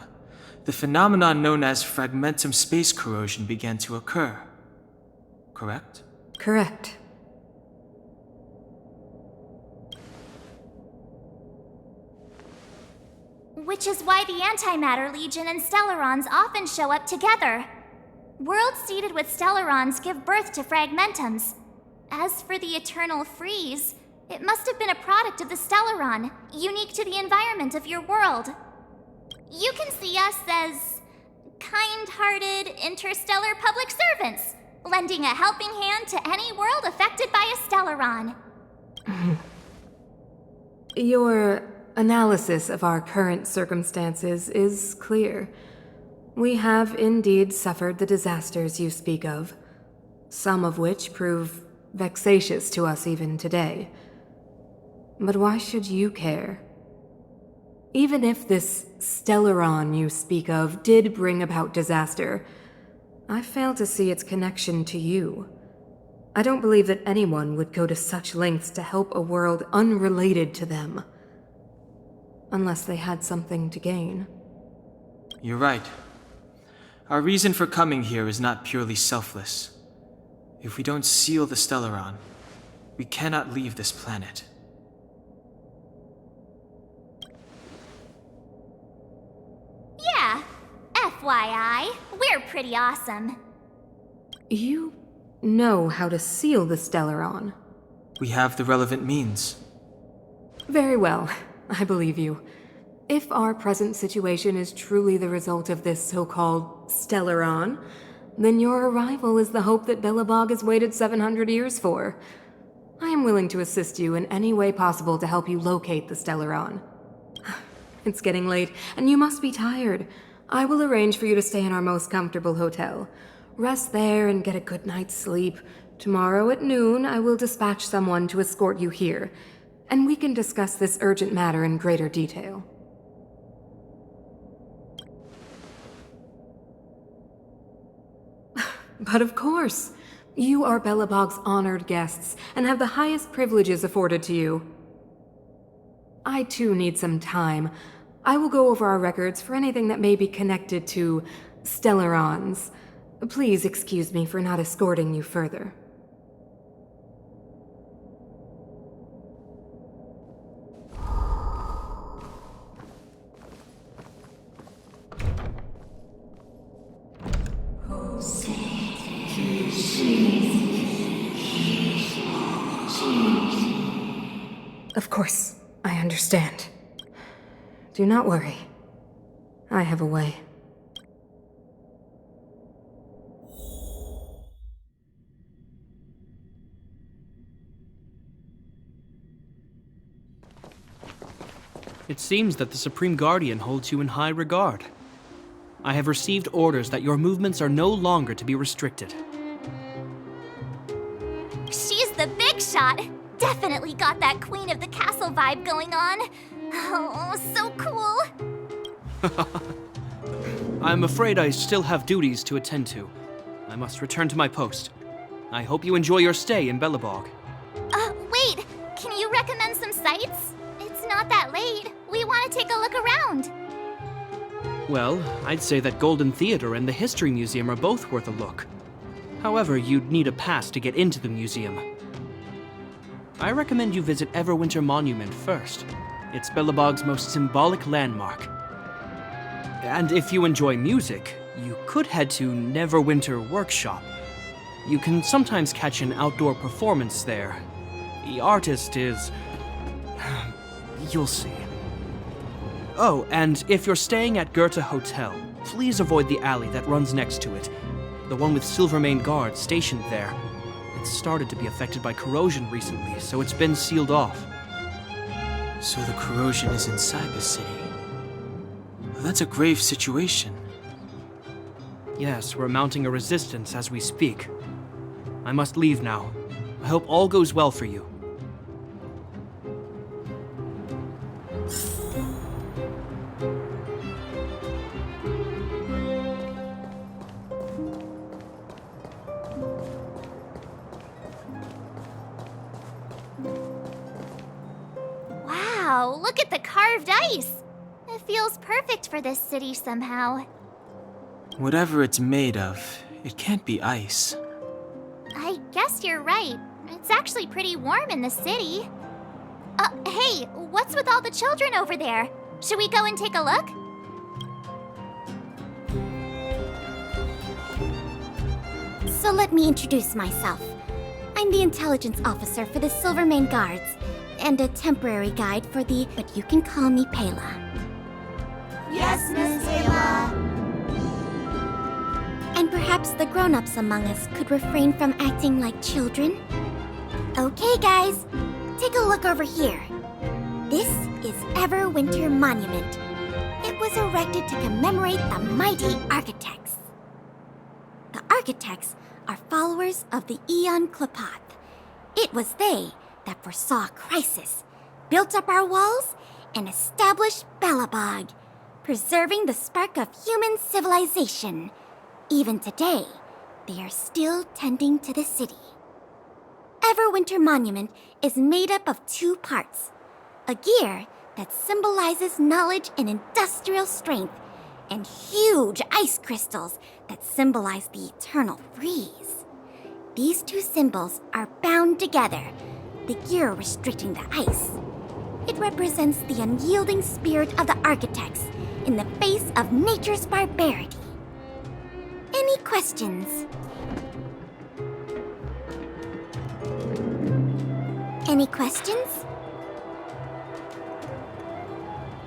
the phenomenon known as fragmentum space corrosion began to occur. Correct? Correct. Which is why the Antimatter Legion and Stellarons often show up together. Worlds seeded with Stellarons give birth to fragmentums. As for the Eternal Freeze, it must have been a product of the Stellaron, unique to the environment of your world. You can see us as kind-hearted interstellar public servants, lending a helping hand to any world affected by a Stellaron. Your analysis of our current circumstances is clear. We have indeed suffered the disasters you speak of, some of which prove vexatious to us even today. But why should you care? Even if this Stellaron you speak of did bring about disaster, I fail to see its connection to you. I don't believe that anyone would go to such lengths to help a world unrelated to them. Unless they had something to gain. You're right. Our reason for coming here is not purely selfless. If we don't seal the Stellaron, we cannot leave this planet. Yeah, FYI, we're pretty awesome. You know how to seal the Stellaron. We have the relevant means. Very well, I believe you. If our present situation is truly the result of this so-called Stellaron, then your arrival is the hope that Belobog has waited 700 years for. I am willing to assist you in any way possible to help you locate the Stellaron. It's getting late, and you must be tired. I will arrange for you to stay in our most comfortable hotel. Rest there and get a good night's sleep. Tomorrow at noon, I will dispatch someone to escort you here, and we can discuss this urgent matter in greater detail. But of course, you are Belobog's honored guests and have the highest privileges afforded to you. I too need some time. I will go over our records for anything that may be connected to Stellarons. Please excuse me for not escorting you further. Of course, I understand. Do not worry. I have a way. It seems that the Supreme Guardian holds you in high regard. I have received orders that your movements are no longer to be restricted. She's the big shot. Definitely got that Queen of the Castle vibe going on. Oh, so cool. I'm afraid I still have duties to attend to. I must return to my post. I hope you enjoy your stay in Belobog. Wait. Can you recommend some sites? It's not that late. We want to take a look around. Well, I'd say that Golden Theater and the History Museum are both worth a look. However, you'd need a pass to get into the museum. I recommend you visit Everwinter Monument first. It's Belobog's most symbolic landmark. And if you enjoy music, you could head to Neverwinter Workshop. You can sometimes catch an outdoor performance there. The artist is... you'll see. Oh, and if you're staying at Goethe Hotel, please avoid the alley that runs next to it. The one with Silvermane guards stationed there. It's started to be affected by corrosion recently, so it's been sealed off. So the corrosion is inside the city. That's a grave situation. Yes, we're mounting a resistance as we speak. I must leave now. I hope all goes well for you. Wow, look at the carved ice. It feels perfect for this city somehow. Whatever it's made of, it can't be ice. I guess you're right. It's actually pretty warm in the city. Hey, what's with all the children over there? Should we go and take a look? So let me introduce myself. I'm the intelligence officer for the Silvermane Guards, and a temporary guide for the... but you can call me Pela. Yes, Miss Ayla. And perhaps the grown-ups among us could refrain from acting like children? Okay, guys, take a look over here. This is Everwinter Monument. It was erected to commemorate the mighty architects. The architects are followers of the Aeon Klapath. It was they that foresaw crisis built up our walls, and established Belobog, preserving the spark of human civilization. Even today, they are still tending to the city. Everwinter Monument is made up of 2 parts. A gear that symbolizes knowledge and industrial strength, and huge ice crystals that symbolize the eternal freeze. These 2 symbols are bound together, the gear restricting the ice. It represents the unyielding spirit of the architects in the face of nature's barbarity. Any questions? Any questions?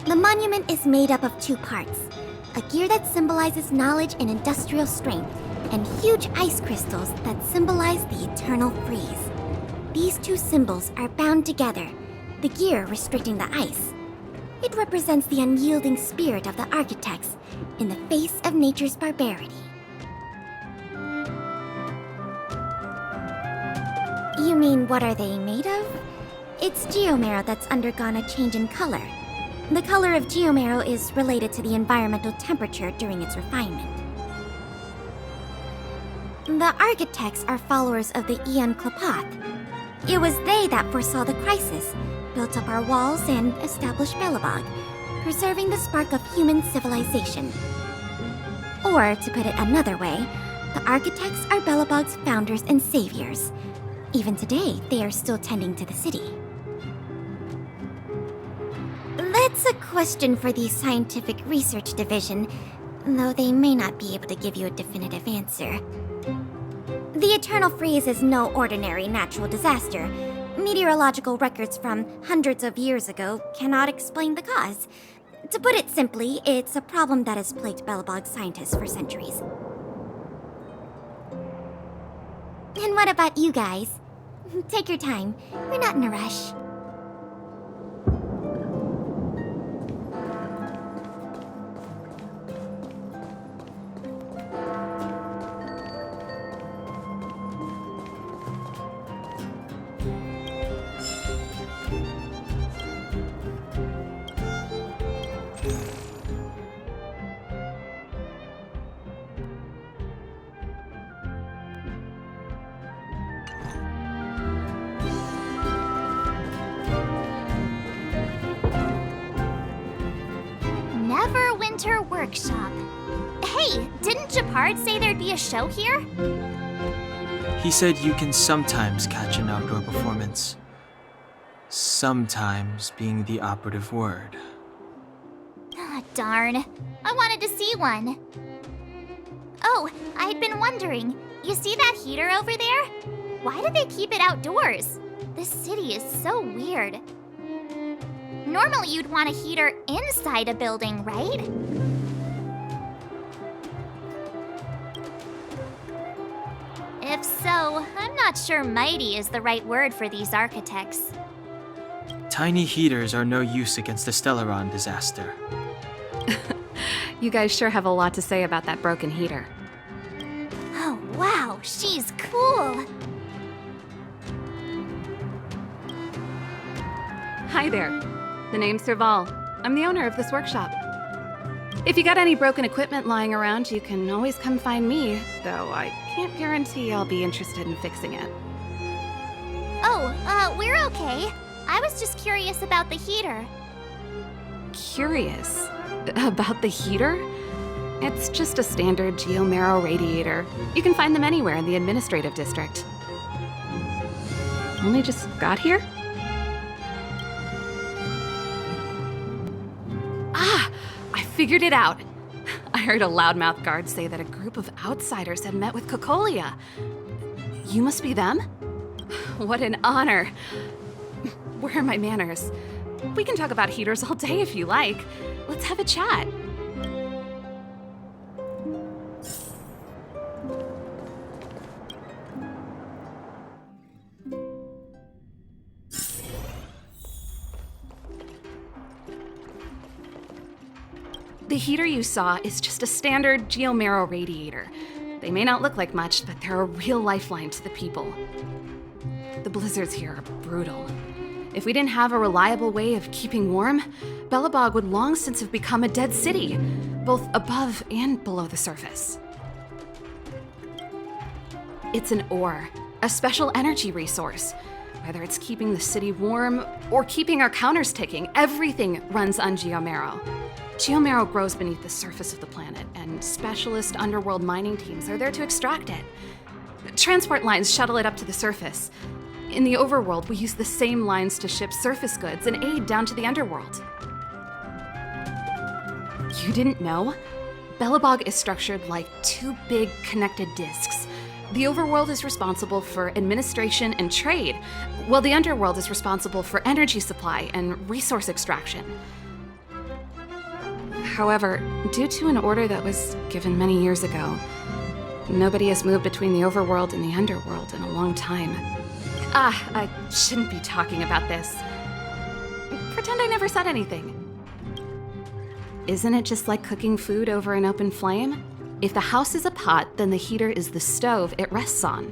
The monument is made up of 2 parts. A gear that symbolizes knowledge and industrial strength, and huge ice crystals that symbolize the eternal freeze. These 2 symbols are bound together, the gear restricting the ice. It represents the unyielding spirit of the architects in the face of nature's barbarity. You mean, what are they made of? It's geomarrow that's undergone a change in color. The color of geomarrow is related to the environmental temperature during its refinement. The architects are followers of the Aeon Klapoth. It was they that foresaw the crisis, built up our walls, and established Belobog, preserving the spark of human civilization. Or, to put it another way, the architects are Belobog's founders and saviors. Even today, they are still tending to the city. That's a question for the Scientific Research Division, though they may not be able to give you a definitive answer. The Eternal Freeze is no ordinary natural disaster. Meteorological records from hundreds of years ago cannot explain the cause. To put it simply, it's a problem that has plagued Belobog scientists for centuries. And what about you guys? Take your time. We're not in a rush. Neverwinter Workshop. Hey, didn't Japard say there'd be a show here? He said you can sometimes catch an outdoor performance. Sometimes being the operative word. Ah, darn. I wanted to see one. Oh, I'd been wondering. You see that heater over there? Why do they keep it outdoors? This city is so weird. Normally you'd want a heater inside a building, right? If so, I'm not sure mighty is the right word for these architects. Tiny heaters are no use against the Stellaron disaster. You guys sure have a lot to say about that broken heater. Oh, wow, she's cool. Hi there. The name's Serval. I'm the owner of this workshop. If you got any broken equipment lying around, you can always come find me, though I can't guarantee I'll be interested in fixing it. Oh, we're okay. I was just curious about the heater. Curious? About the heater? It's just a standard geomarrow radiator. You can find them anywhere in the administrative district. Only just got here? Ah! I figured it out! I heard a loudmouth guard say that a group of outsiders had met with Cocolia. You must be them? What an honor. Where are my manners? We can talk about heaters all day if you like. Let's have a chat. The heater you saw is just a standard geomarrow radiator. They may not look like much, but they're a real lifeline to the people. The blizzards here are brutal. If we didn't have a reliable way of keeping warm, Belobog would long since have become a dead city, both above and below the surface. It's an ore, a special energy resource. Whether it's keeping the city warm or keeping our counters ticking, everything runs on Geomarrow. Geomarrow grows beneath the surface of the planet, and specialist underworld mining teams are there to extract it. Transport lines shuttle it up to the surface. In the overworld, we use the same lines to ship surface goods and aid down to the underworld. You didn't know? Belobog is structured like two big connected disks. The overworld is responsible for administration and trade, while the underworld is responsible for energy supply and resource extraction. However, due to an order that was given many years ago, nobody has moved between the overworld and the underworld in a long time. I shouldn't be talking about this. Pretend I never said anything. Isn't it just like cooking food over an open flame? If the house is a pot, then the heater is the stove it rests on.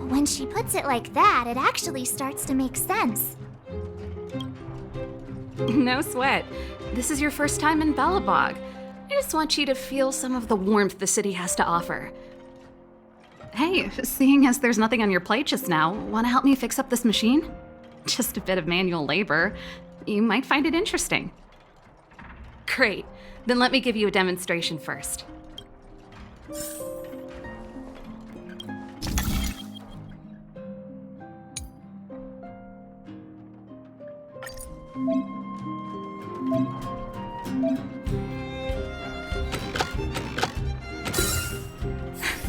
When she puts it like that, it actually starts to make sense. No sweat. This is your first time in Belobog. I just want you to feel some of the warmth the city has to offer. Hey, seeing as there's nothing on your plate just now, want to help me fix up this machine? Just a bit of manual labor. You might find it interesting. Great. Then let me give you a demonstration first.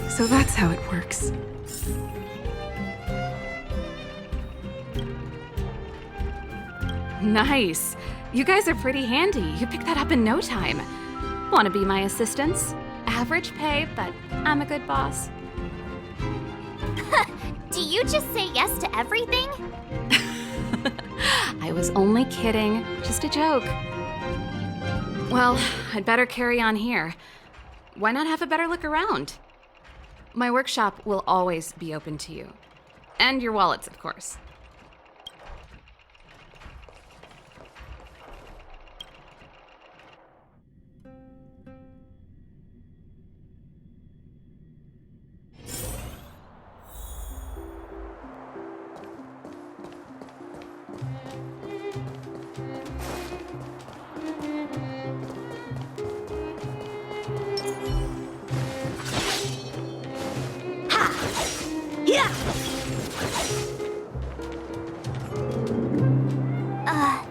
So that's how it works. Nice. You guys are pretty handy. You picked that up in no time. Want to be my assistants? Average pay, but I'm a good boss. Do you just say yes to everything? I was only kidding. Just a joke. Well, I'd better carry on here. Why not have a better look around? My workshop will always be open to you. And your wallets, of course.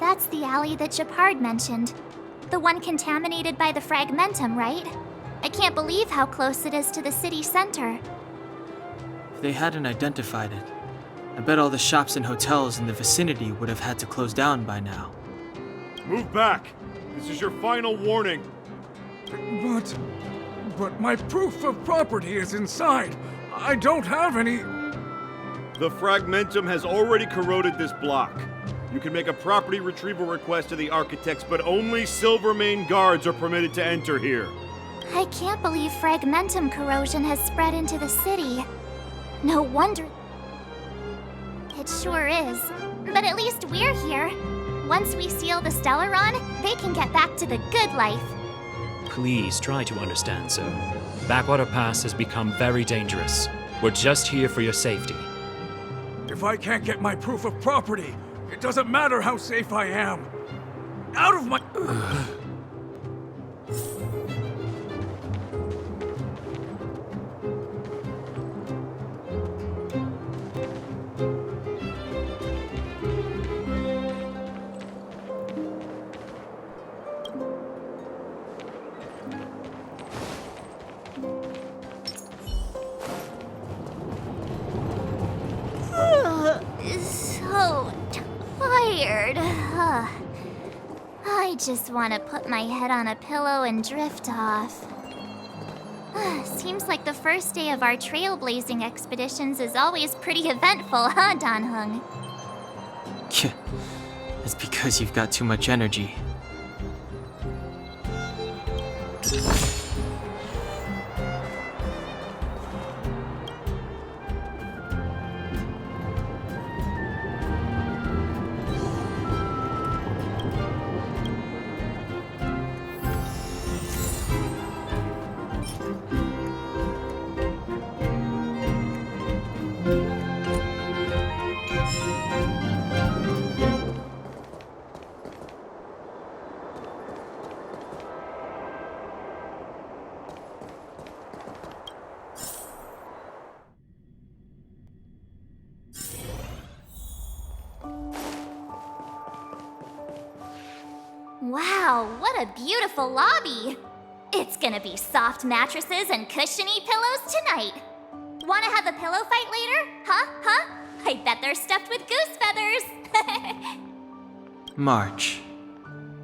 That's the alley that Japard mentioned. The one contaminated by the fragmentum, right? I can't believe how close it is to the city center. If they hadn't identified it, I bet all the shops and hotels in the vicinity would have had to close down by now. Move back! This is your final warning. But my proof of property is inside. I don't have any... The fragmentum has already corroded this block. You can make a property retrieval request to the architects, but only Silvermane guards are permitted to enter here. I can't believe fragmentum corrosion has spread into the city. No wonder... It sure is. But at least we're here. Once we seal the Stellaron, they can get back to the good life. Please try to understand, sir. Backwater Pass has become very dangerous. We're just here for your safety. If I can't get my proof of property, it doesn't matter how safe I am. Out of my... So tired. I just want to put my head on a pillow and drift off. Seems like the first day of our trailblazing expeditions is always pretty eventful, huh, Danhung? It's because you've got too much energy. Wow, what a beautiful lobby! It's gonna be soft mattresses and cushiony pillows tonight. Wanna have a pillow fight later? Huh? I bet they're stuffed with goose feathers! March.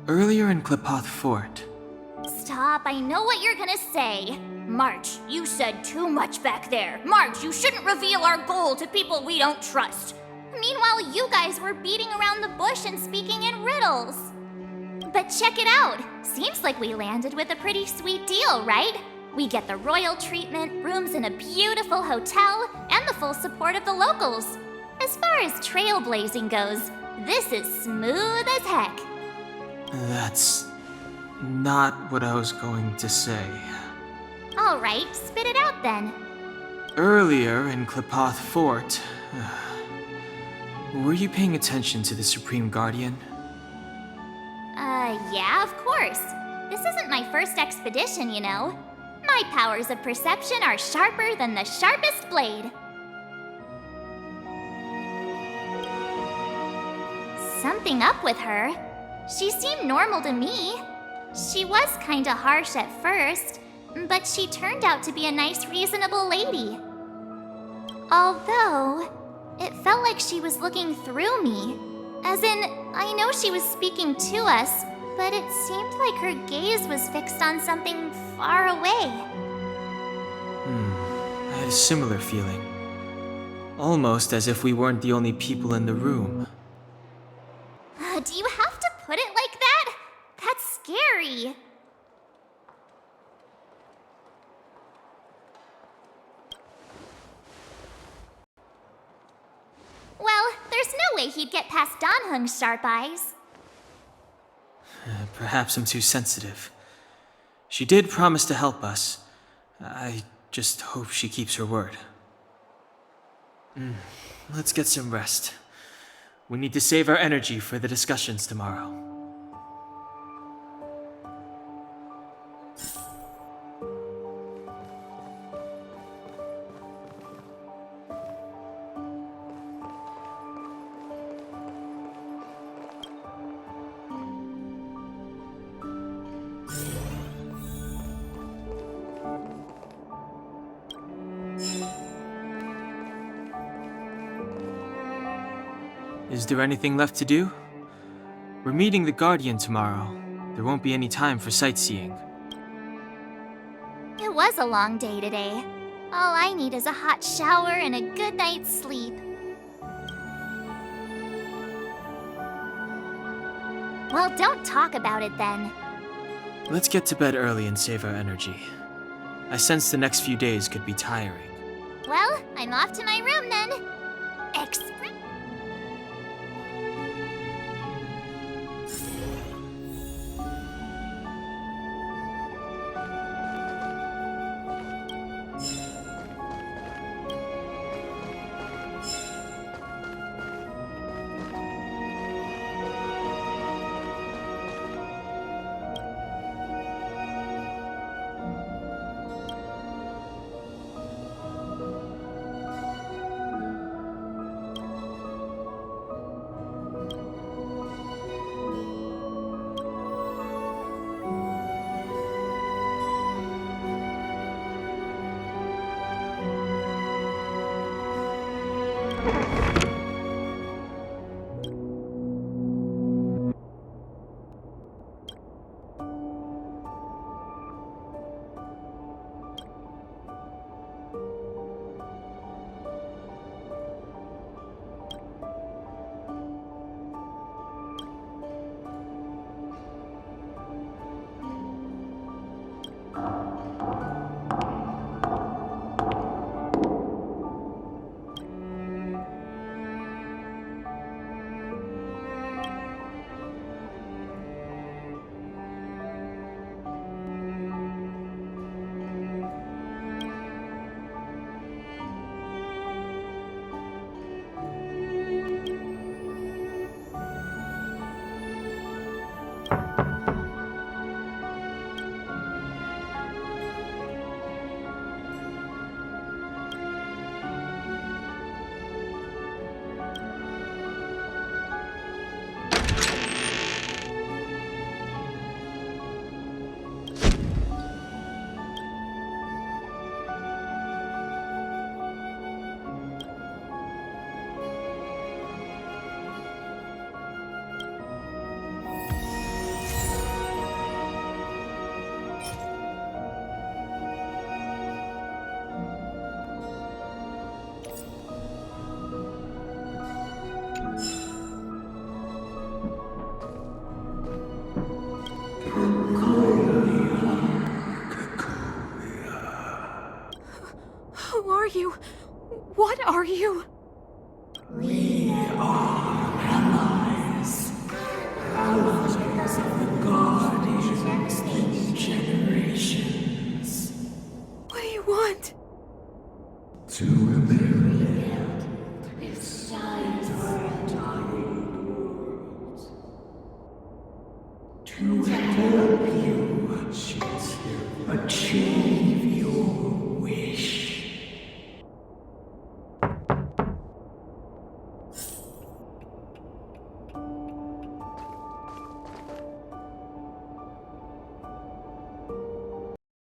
Earlier in Klipoth Fort. Stop, I know what you're gonna say. March, you said too much back there. March, you shouldn't reveal our goal to people we don't trust. Meanwhile, you guys were beating around the bush and speaking in riddles. But check it out. Seems like we landed with a pretty sweet deal, right? We get the royal treatment, rooms in a beautiful hotel, and the full support of the locals. As far as trailblazing goes, this is smooth as heck. That's not what I was going to say. All right, spit it out then. Earlier in Klipoth Fort, were you paying attention to the Supreme Guardian? Yeah, of course. This isn't my first expedition, you know. My powers of perception are sharper than the sharpest blade. Something up with her. She seemed normal to me. She was kinda harsh at first, but she turned out to be a nice, reasonable lady. Although, it felt like she was looking through me. As in, I know she was speaking to us, but it seemed like her gaze was fixed on something far away. I had a similar feeling. Almost as if we weren't the only people in the room. Do you have to put it like that? That's scary. Well, there's no way he'd get past Danhung's sharp eyes. Perhaps I'm too sensitive. She did promise to help us. I just hope she keeps her word. Let's get some rest. We need to save our energy for the discussions tomorrow. Is there anything left to do? We're meeting the Guardian tomorrow. There won't be any time for sightseeing. It was a long day today. All I need is a hot shower and a good night's sleep. Well, don't talk about it then. Let's get to bed early and save our energy. I sense the next few days could be tiring. Well, I'm off to my room then. Who are you? What are you? We are allies. Allies of the Guardians in generations. What do you want? To rebuild this entire world. To help you achieve